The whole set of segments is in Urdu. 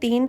3,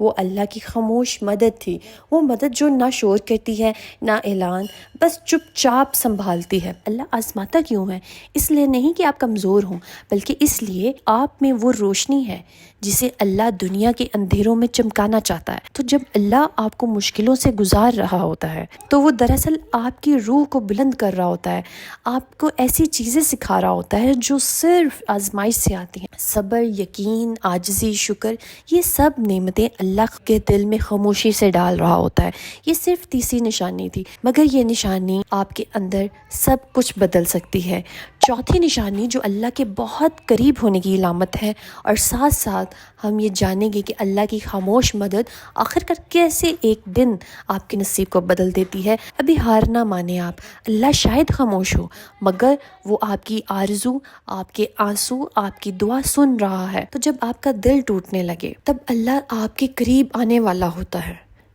وہ اللہ کی خاموش مدد تھی، وہ مدد جو نہ شور کرتی ہے نہ اعلان، بس چپ چاپ سنبھالتی ہے۔ اللہ آزماتا کیوں ہے؟ اس لیے نہیں کہ آپ کمزور ہوں، بلکہ اس لیے آپ میں وہ روشنی ہے جسے اللہ دنیا کے اندھیروں میں چمکانا چاہتا ہے۔ تو جب اللہ آپ کو مشکلوں سے گزار رہا ہوتا ہے تو وہ دراصل آپ کی روح کو بلند کر رہا ہوتا ہے، آپ کو ایسی چیزیں سکھا رہا ہوتا ہے جو صرف آزمائش سے آتی ہیں۔ صبر، یقین، عاجزی، شکر، یہ سب نعمتیں اللہ کے دل میں خاموشی سے ڈال رہا ہوتا ہے۔ یہ صرف تیسری نشانی تھی، مگر یہ نشانی آپ کے اندر سب کچھ بدل سکتی ہے۔ چوتھی نشانی جو اللہ کے بہت قریب ہونے کی علامت ہے، اور ساتھ ساتھ ہم یہ جانیں گے کہ اللہ کی خاموش مدد آخر کر کیسے ایک دن آپ کے نصیب کو بدل دیتی ہے۔ ابھی ہار نہ مانیں آپ، اللہ شاید خاموش ہو، مگر وہ آپ کی آرزو، آپ کے آنسو، آپ کی دعا سن رہا ہے۔ تو جب آپ کا دل ٹوٹنے لگے تب اللہ آپ کے قریب آنے والا ہوتا ہے۔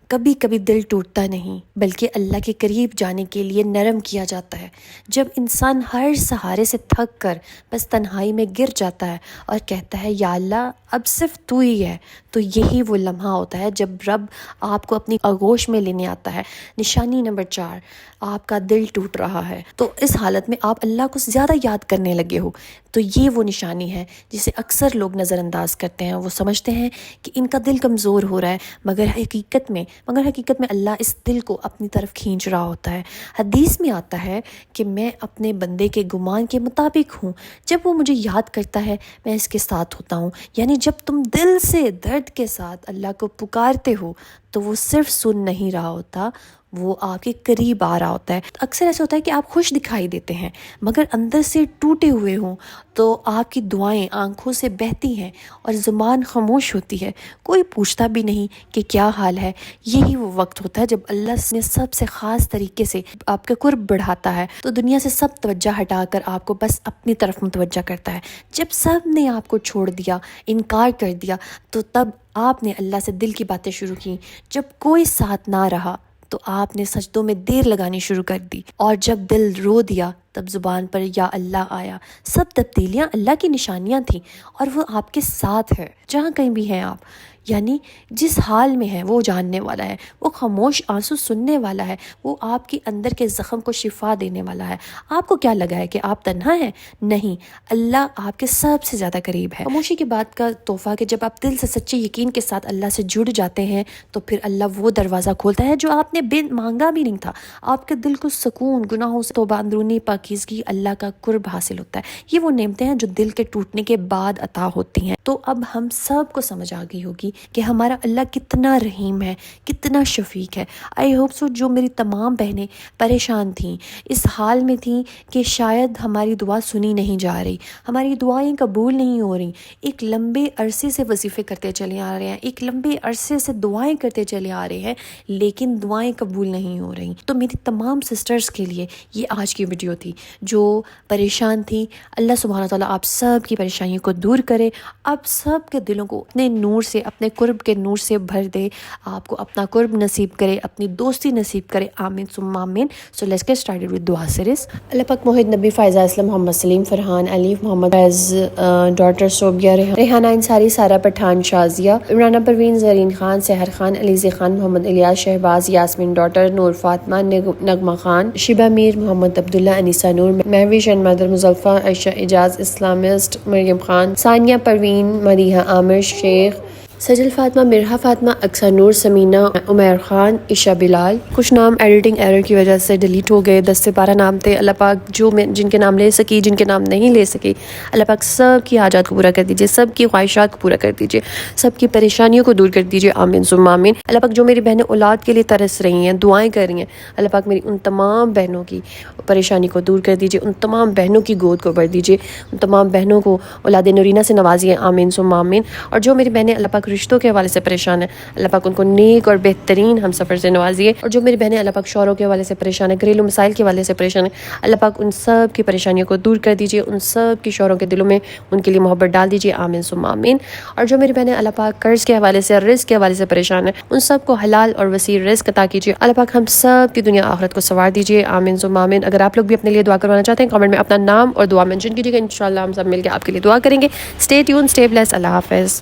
کبھی کبھی دل ٹوٹتا نہیں، بلکہ اللہ کے قریب جانے کے لیے نرم کیا جاتا ہے۔ جب انسان ہر سہارے سے تھک کر بس تنہائی میں گر جاتا ہے اور کہتا ہے یا اللہ اب صرف تو ہی ہے، تو یہی وہ لمحہ ہوتا ہے جب رب آپ کو اپنی آغوش میں لینے آتا ہے۔ نشانی نمبر 4، آپ کا دل ٹوٹ رہا ہے تو اس حالت میں آپ اللہ کو زیادہ یاد کرنے لگے ہو، تو یہ وہ نشانی ہے جسے اکثر لوگ نظر انداز کرتے ہیں۔ وہ سمجھتے ہیں کہ ان کا دل کمزور ہو رہا ہے، مگر حقیقت میں اللہ اس دل کو اپنی طرف کھینچ رہا ہوتا ہے۔ حدیث میں آتا ہے کہ میں اپنے بندے کے گمان کے مطابق ہوں، جب وہ مجھے یاد کرتا ہے میں اس کے ساتھ ہوتا ہوں۔ یعنی جب تم دل سے درد کے ساتھ اللہ کو پکارتے ہو تو وہ صرف سن نہیں رہا ہوتا، وہ آپ کے قریب آ رہا ہوتا ہے۔ اکثر ایسا ہوتا ہے کہ آپ خوش دکھائی دیتے ہیں مگر اندر سے ٹوٹے ہوئے ہوں، تو آپ کی دعائیں آنکھوں سے بہتی ہیں اور زبان خاموش ہوتی ہے، کوئی پوچھتا بھی نہیں کہ کیا حال ہے۔ یہی وہ وقت ہوتا ہے جب اللہ نے سب سے خاص طریقے سے آپ کا قرب بڑھاتا ہے، تو دنیا سے سب توجہ ہٹا کر آپ کو بس اپنی طرف متوجہ کرتا ہے۔ جب سب نے آپ کو چھوڑ دیا، انکار کر دیا، تو تب آپ نے اللہ سے دل کی باتیں شروع کی۔ جب کوئی ساتھ نہ رہا تو آپ نے سجدوں میں دیر لگانی شروع کر دی، اور جب دل رو دیا تب زبان پر یا اللہ آیا۔ سب تبدیلیاں اللہ کی نشانیاں تھیں، اور وہ آپ کے ساتھ ہے جہاں کہیں بھی ہیں آپ۔ یعنی جس حال میں ہے وہ جاننے والا ہے، وہ خاموش آنسو سننے والا ہے، وہ آپ کے اندر کے زخم کو شفا دینے والا ہے۔ آپ کو کیا لگا ہے کہ آپ تنہا ہیں؟ نہیں، اللہ آپ کے سب سے زیادہ قریب ہے۔ خاموشی کے بعد کا تحفہ کہ جب آپ دل سے سچے یقین کے ساتھ اللہ سے جڑ جاتے ہیں تو پھر اللہ وہ دروازہ کھولتا ہے جو آپ نے مانگا بھی نہیں تھا۔ آپ کے دل کو سکون، گناہوں سے توبہ، اندرونی پاکیزگی، اللہ کا قرب حاصل ہوتا ہے۔ یہ وہ نعمتیں ہیں جو دل کے ٹوٹنے کے بعد عطا ہوتی ہیں۔ تو اب ہم سب کو سمجھ آ گئی ہوگی کہ ہمارا اللہ کتنا رحیم ہے، کتنا شفیق ہے۔ آئی ہوپ سو جو میری تمام بہنیں پریشان تھیں، اس حال میں تھیں کہ شاید ہماری دعا سنی نہیں جا رہی، ہماری دعائیں قبول نہیں ہو رہی، ایک لمبے عرصے سے وظیفے کرتے چلے آ رہے ہیں، ایک لمبے عرصے سے دعائیں کرتے چلے آ رہے ہیں، لیکن دعائیں قبول نہیں ہو رہی۔ تو میری تمام سسٹرز کے لیے یہ آج کی ویڈیو تھی جو پریشان تھی۔ اللہ سبحانہ تعالیٰ آپ سب کی پریشانیوں کو دور کرے، آپ سب کے دلوں کو اپنے نور سے، اپنے قرب کے نور سے بھر دے، آپ کو اپنا قرب نصیب کرے، اپنی دوستی نصیب کرے، آمین ثم آمین۔ So let's get started with dua series. Allah پاک موحد نبی فائزہ اسلم محمد سلیم فرحان علیف محمد فیض ڈاٹر صوبیہ ریحانہ انصاری سارہ پٹھان شازیہ عمرانہ پروین زرین خان سحر خان علیزی خان محمد الیاس شہباز یاسمین ڈاٹر نور فاطمہ نغمہ خان شبہ میر محمد عبداللہ انیسہ نور مہوش اینڈ مدر مزلفہ عائشہ اعجاز اسلامسٹ مریم خان ثانیہ پروین مدیحہ عامر شیخ سجل فاطمہ مرحا فاطمہ اقصی نور سمینہ عمیر خان عشا بلال۔ کچھ نام ایڈیٹنگ ایرر کی وجہ سے ڈیلیٹ ہو گئے، 10 سے 12 نام تھے۔ اللہ پاک جو میں جن کے نام لے سکی، جن کے نام نہیں لے سکی، اللہ پاک سب کی حاجات کو پورا کر دیجیے، سب کی خواہشات کو پورا کر دیجیے، سب کی پریشانیوں کو دور کر دیجیے، آمین ثم آمین۔ اللہ پاک جو میری بہنیں اولاد کے لیے ترس رہی ہیں، دعائیں کر رہی ہیں، اللہ پاک میری ان تمام بہنوں کی پریشانی کو دور کر دیجیے، ان تمام بہنوں کی گود کو بھر دیجیے، ان تمام بہنوں کو اولاد نورینہ سے نوازیے، آمین ثم آمین۔ اور جو میری بہنیں اللہ پاک رشتوں کے حوالے سے پریشان ہیں، اللہ پاک ان کو نیک اور بہترین ہم سفر سے نوازیے۔ اور جو میری بہنیں اللہ پاک شوہروں کے حوالے سے پریشان ہیں، گھریلو مسائل کے حوالے سے پریشان ہیں، اللہ پاک ان سب کی پریشانیوں کو دور کر دیجیے، ان سب کی شوہروں کے دلوں میں ان کے لیے محبت ڈال دیجیے، آمین ثم آمین۔ اور جو میری بہنیں اللہ پاک قرض کے حوالے سے، رزق کے حوالے سے پریشان ہیں، ان سب کو حلال اور وسیع رزق عطا کیجیے، اللہ پاک ہم سب کی دنیا آخرت کو سنوار دیجیے، آمین ثم آمین۔ اگر آپ لوگ بھی اپنے لیے دعا کروانا چاہتے ہیں کامنٹ میں اپنا نام اور دعا مینشن کیجیے گا، انشاءاللہ ہم سب مل کے آپ کے لیے دعا کریں گے۔ اسٹے ٹیون، اسٹے بلیس، اللہ حافظ۔